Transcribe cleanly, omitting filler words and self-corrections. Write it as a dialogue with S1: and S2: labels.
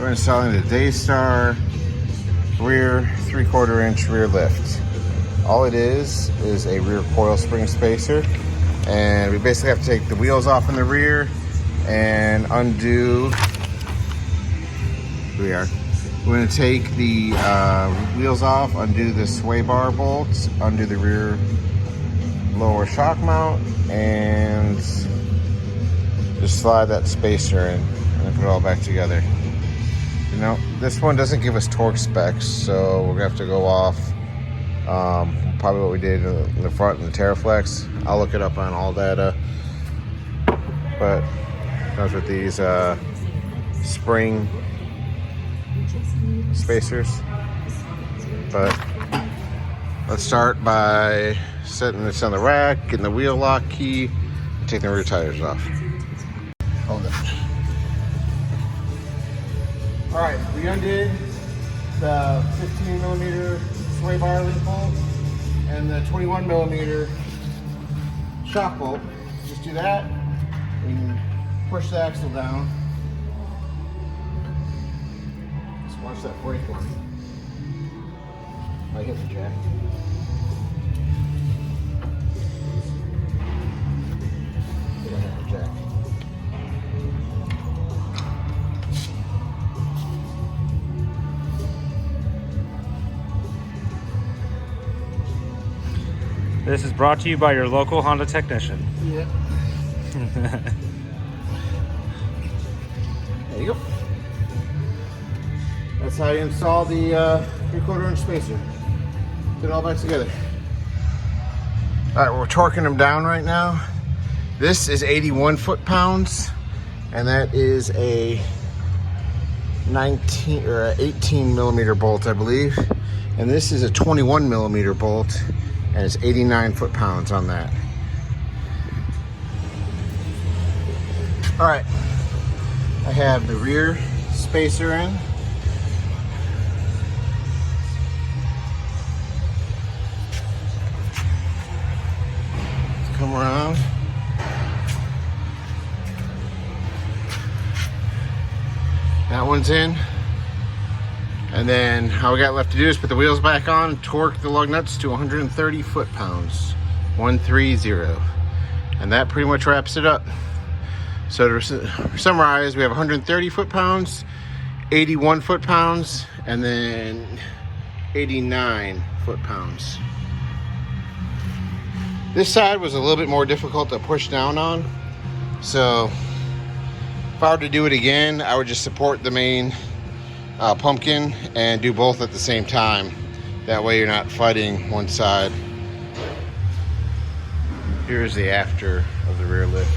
S1: We're installing the Daystar rear 3/4 inch rear lift. All it is a rear coil spring spacer, and we basically have to take the wheels off in the rear and undo. Here we are. We're going to take the wheels off, undo the sway bar bolts, undo the rear lower shock mount, and just slide that spacer in and then put it all back together. You know, this one doesn't give us torque specs, so we're gonna have to go off probably what we did in the front and the Terraflex. I'll look it up on All Data, but it comes with these spring spacers. But let's start by setting this on the rack, getting the wheel lock key, and taking the rear tires off. Hold it. All right, we undid the 15mm sway bar link bolt and the 21mm shock bolt. Just do that. We can push the axle down. Just watch that brake one. Might hit the jack. Yeah, hit the jack.
S2: This is brought to you by your local Honda technician.
S1: Yep. There you go. That's how you install the 3/4 inch spacer. Put it all back together. All right, we're torquing them down right now. This is 81 foot-pounds, and that is a 19 or 18mm bolt, I believe. And this is a 21mm bolt, and it's 89 foot-pounds on that. All right, I have the rear spacer in. Let's come around. That one's in. And then all we got left to do is put the wheels back on, torque the lug nuts to 130 foot-pounds, 130. And that pretty much wraps it up. So to summarize, we have 130 foot-pounds, 81 foot-pounds, and then 89 foot-pounds. This side was a little bit more difficult to push down on. So if I were to do it again, I would just support the main pumpkin and do both at the same time. That way you're not fighting one side. Here's the after of the rear lift.